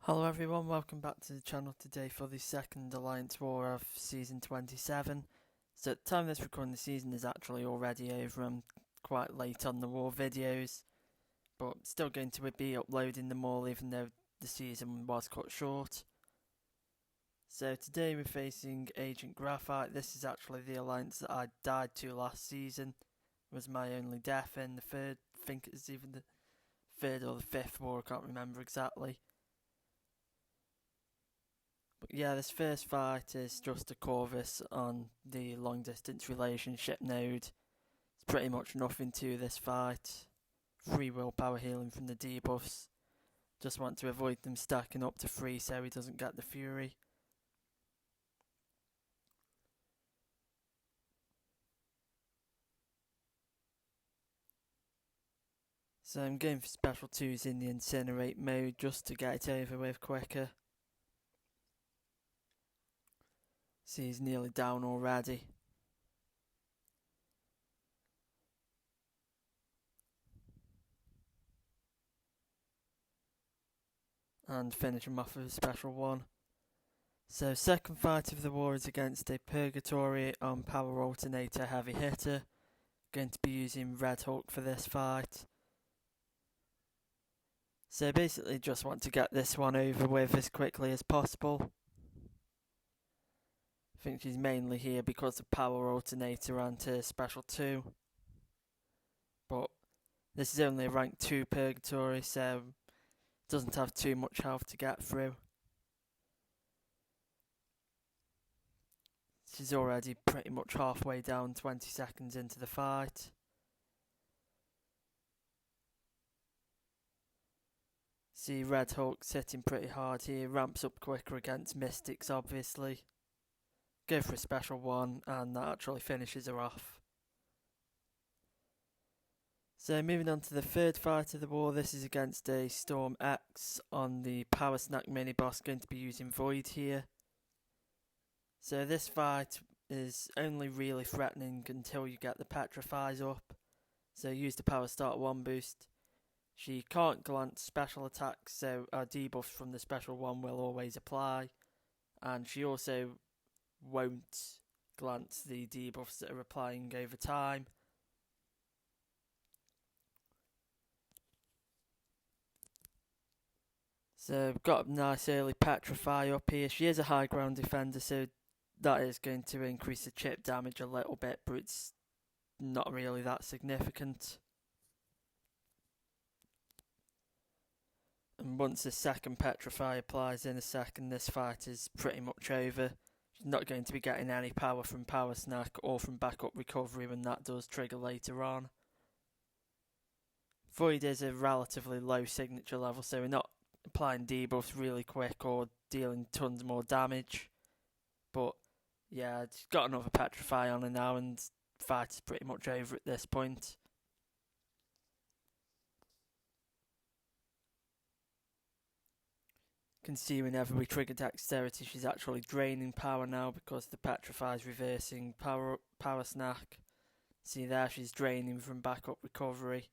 Hello everyone, welcome back to the channel today for the second Alliance War of Season 27. So at the time of this recording, the season is actually already over. I'm quite late on the war videos, but still going to be uploading them all even though the season was cut short. So today we're facing Agent Graphite. This is actually the alliance that I died to last season. It was my only death in the third, I think it's even the third or the fifth war, I can't remember exactly. But yeah, this first fight is just a Corvus on the long distance relationship node. It's pretty much nothing to this fight. Free willpower healing from the debuffs. Just want to avoid them stacking up to 3 so he doesn't get the Fury. So I'm going for special 2s in the Incinerate mode just to get it over with quicker. See, he's nearly down already. And finish him off with a special 1. So second fight of the war is against a Purgatory on Power Alternator Heavy Hitter. Going to be using Red Hulk for this fight. So basically just want to get this one over with as quickly as possible. I think she's mainly here because of Power Alternator and her Special 2. But this is only a rank 2 Purgatory, so doesn't have too much health to get through. She's already pretty much halfway down, 20 seconds into the fight. See Red Hulk hitting pretty hard here, ramps up quicker against Mystics obviously. Go for a special 1 and that actually finishes her off. So moving on to the third fight of the war, this is against a Storm X on the Power Snack mini boss, going to be using Void here. So this fight is only really threatening until you get the Petrifies up. So use the Power Start 1 boost. She can't glance special attacks, so our debuffs from the special 1 will always apply. And she also won't glance the debuffs that are applying over time. So we've got a nice early Petrify up here. She is a high ground defender, so that is going to increase the chip damage a little bit, but it's not really that significant. And once the second Petrify applies in a second, this fight is pretty much over. She's not going to be getting any power from Power Snack or from backup recovery when that does trigger later on. Void is a relatively low signature level, so we're not applying debuffs really quick or dealing tons more damage. But yeah, she's got another Petrify on her now and the fight is pretty much over at this point. You can see whenever we trigger Dexterity, she's actually draining power now because the Petrify is reversing power Snack. See there, she's draining from backup recovery.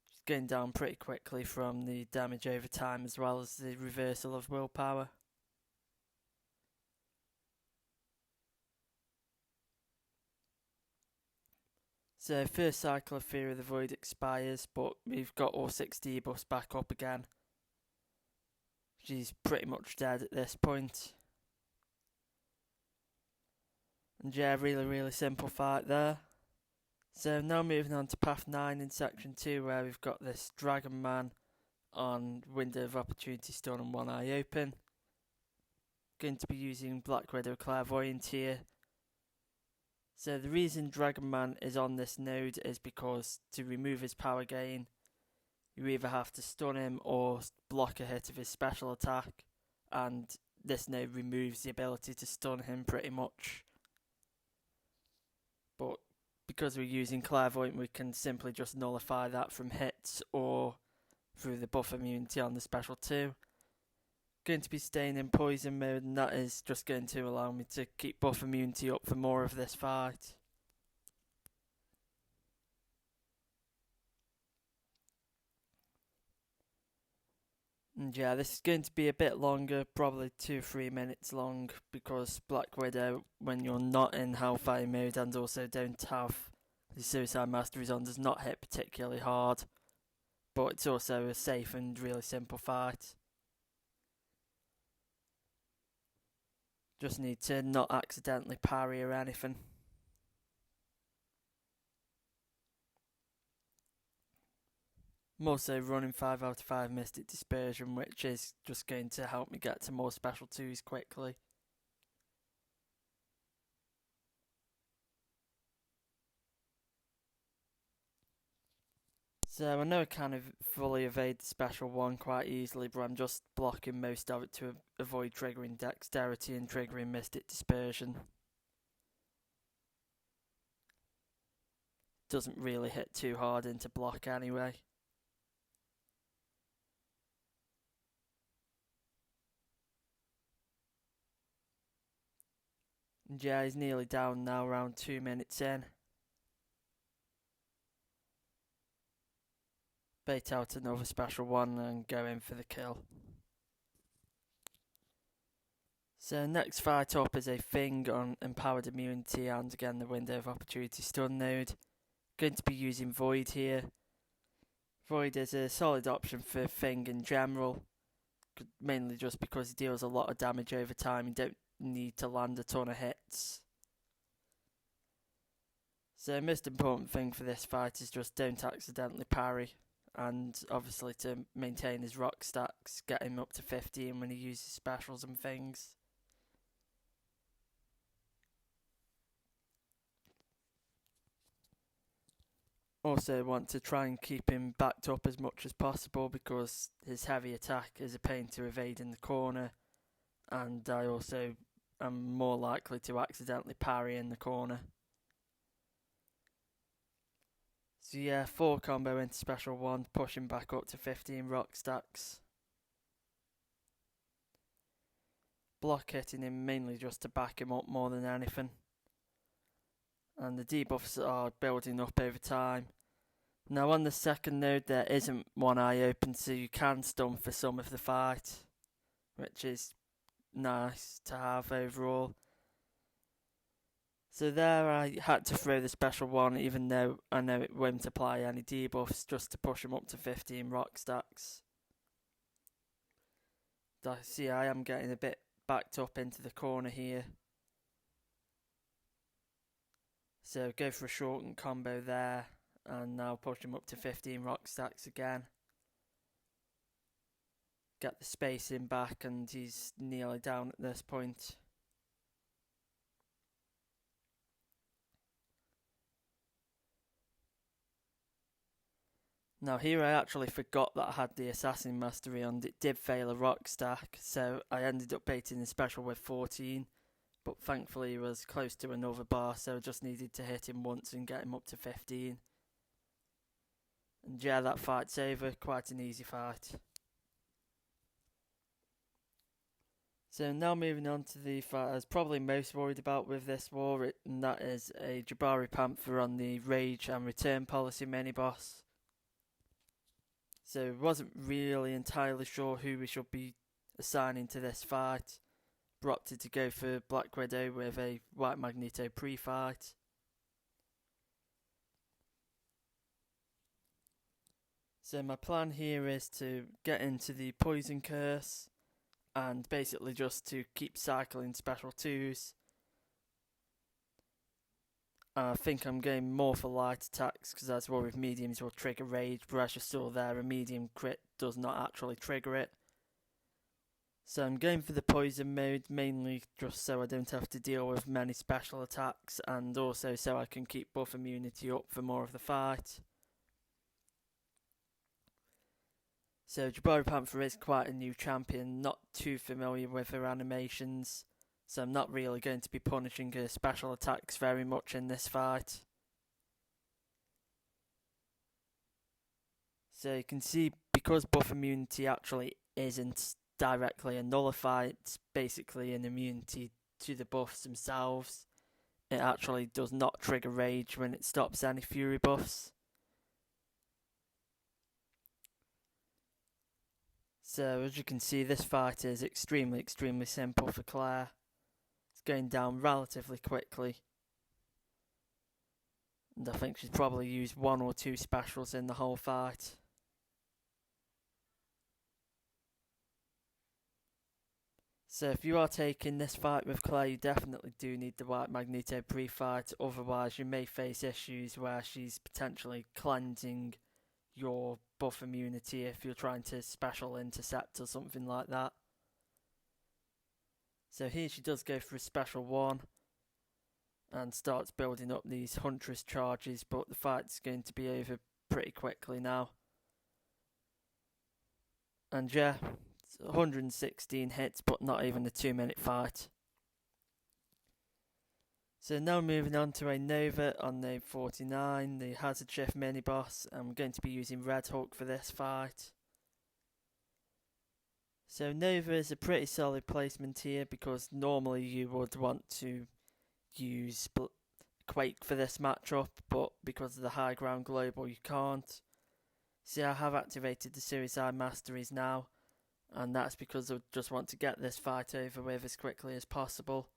She's going down pretty quickly from the damage over time as well as the reversal of willpower. So first cycle of Fear of the Void expires, but we've got all 6 debuffs back up again. She's pretty much dead at this point. And yeah, really simple fight there. So now moving on to Path 9 in Section 2, where we've got this Dragon Man on Window of Opportunity Stun and One Eye Open. Going to be using Black Widow Clairvoyant here. So the reason Dragon Man is on this node is because to remove his power gain, you either have to stun him or block a hit of his special attack, and this node removes the ability to stun him pretty much. But because we're using Clairvoyant, we can simply just nullify that from hits or through the buff immunity on the special 2. Going to be staying in poison mode, and that is just going to allow me to keep buff immunity up for more of this fight. And yeah, this is going to be a bit longer, probably 2-3 minutes long, because Black Widow, when you're not in Hellfire mode and also don't have the Suicide Masteries on, does not hit particularly hard, but it's also a safe and really simple fight. Just need to not accidentally parry or anything. I'm also running 5 out of 5 Mystic Dispersion, which is just going to help me get to more special 2s quickly. So I know I kind of fully evade the special 1 quite easily, but I'm just blocking most of it to avoid triggering Dexterity and triggering Mystic Dispersion. Doesn't really hit too hard into block anyway. And yeah, he's nearly down now, around 2 minutes in. Bait out another special 1 and go in for the kill. So next fight up is a Thing on Empowered Immunity and again the Window of Opportunity stun node. Going to be using Void here. Void is a solid option for Thing in general, mainly just because he deals a lot of damage over time. You don't need to land a ton of hits. So most important thing for this fight is just don't accidentally parry, and obviously to maintain his rock stacks, get him up to 15 when he uses specials and things. Also want to try and keep him backed up as much as possible because his heavy attack is a pain to evade in the corner, and I also am more likely to accidentally parry in the corner. So yeah, 4 combo into special 1, pushing back up to 15 rock stacks. Block hitting him mainly just to back him up more than anything. And the debuffs are building up over time. Now on the second node there isn't one eye open, so you can stun for some of the fight, which is nice to have overall. So there I had to throw the special 1 even though I know it won't apply any debuffs, just to push him up to 15 rock stacks. See, I am getting a bit backed up into the corner here. So go for a shortened combo there, and now push him up to 15 rock stacks again. Get the spacing back, and he's nearly down at this point. Now here I actually forgot that I had the Assassin Mastery on. It did fail a rock stack, so I ended up baiting the special with 14. But thankfully he was close to another bar, so I just needed to hit him once and get him up to 15. And yeah, that fight's over. Quite an easy fight. So now moving on to the fight I was probably most worried about with this war, and that is a Jabari Panther on the Rage and Return Policy mini-boss. So wasn't really entirely sure who we should be assigning to this fight, but opted to go for Black Widow with a White Magneto pre-fight. So my plan here is to get into the Poison Curse and basically just to keep cycling special 2s. I think I'm going more for light attacks because I was worried mediums will trigger rage, but as you saw there, a medium crit does not actually trigger it. So I'm going for the poison mode mainly just so I don't have to deal with many special attacks, and also so I can keep buff immunity up for more of the fight. So Jabari Panther is quite a new champion, not too familiar with her animations, so I'm not really going to be punishing her special attacks very much in this fight. So you can see, because buff immunity actually isn't directly a nullifier, it's basically an immunity to the buffs themselves. It actually does not trigger rage when it stops any fury buffs. So as you can see, this fight is extremely simple for Claire. It's going down relatively quickly. And I think she's probably used 1 or 2 specials in the whole fight. So if you are taking this fight with Claire, you definitely do need the White Magneto pre-fight, otherwise you may face issues where she's potentially cleansing your buff immunity if you're trying to special intercept or something like that. So here she does go for a special 1 and starts building up these Huntress charges, but the fight's going to be over pretty quickly now. And yeah, 116 hits, but not even a 2-minute fight. So now moving on to a Nova on the 49, the Hazard Shift mini boss. I'm going to be using Red Hulk for this fight. So Nova is a pretty solid placement here because normally you would want to use Quake for this matchup, but because of the high ground global you can't. See, I have activated the Series I Masteries now, and that's because I just want to get this fight over with as quickly as possible.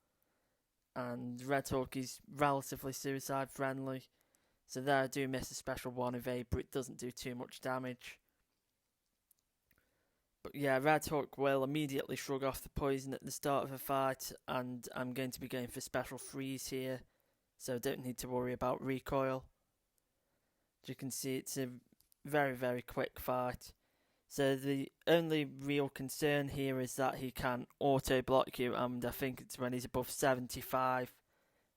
And Red Hulk is relatively suicide friendly, so there I do miss a special 1 evade, but it doesn't do too much damage. But yeah, Red Hulk will immediately shrug off the poison at the start of a fight, and I'm going to be going for special freeze here, so I don't need to worry about recoil. As you can see, it's a very quick fight. So the only real concern here is that he can auto block you, and I think it's when he's above 75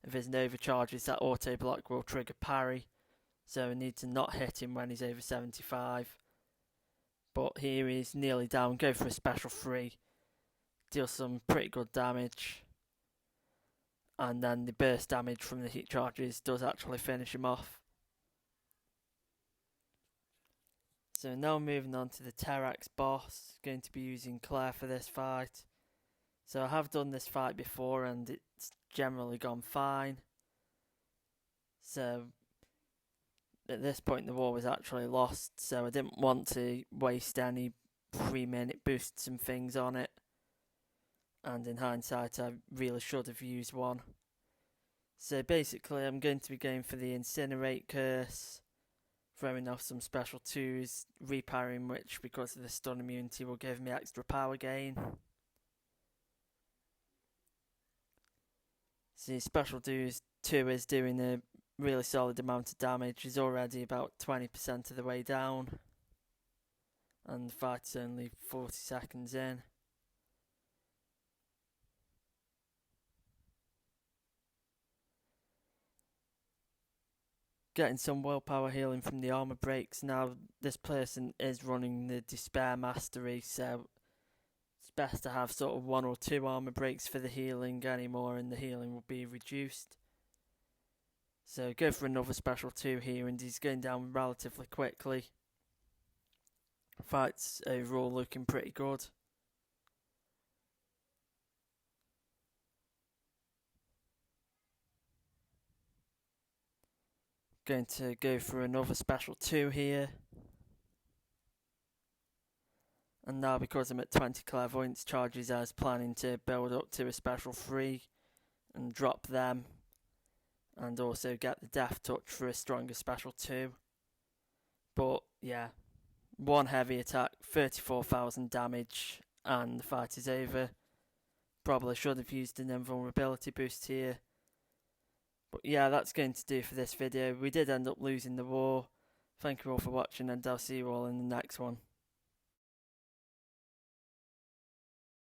of his Nova charges that auto block will trigger parry. So I need to not hit him when he's over 75. But here he's nearly down, go for a special 3, deal some pretty good damage, and then the burst damage from the heat charges does actually finish him off. So now moving on to the Terrax boss, going to be using Claire for this fight. So I have done this fight before and it's generally gone fine. So at this point the war was actually lost, so I didn't want to waste any 3-minute boosts and things on it. And in hindsight I really should have used 1. So basically I'm going to be going for the Incinerate Curse, throwing off some special 2s, reparrying which, because of the stun immunity, will give me extra power gain. See, special 2 is doing a really solid amount of damage. He's already about 20% of the way down, and the fight's only 40 seconds in. Getting some willpower healing from the armor breaks. Now this person is running the Despair Mastery, so it's best to have sort of 1 or 2 armor breaks for the healing anymore, and the healing will be reduced. So go for another special 2 here, and he's going down relatively quickly. Fight's overall looking pretty good. Going to go for another special 2 here. And now because I'm at 20 clairvoyance charges, I was planning to build up to a special 3 and drop them, and also get the Death Touch for a stronger special 2. But yeah, 1 heavy attack, 34,000 damage, and the fight is over. Probably should have used an invulnerability boost here. But yeah, that's going to do for this video. We did end up losing the war. Thank you all for watching, and I'll see you all in the next one.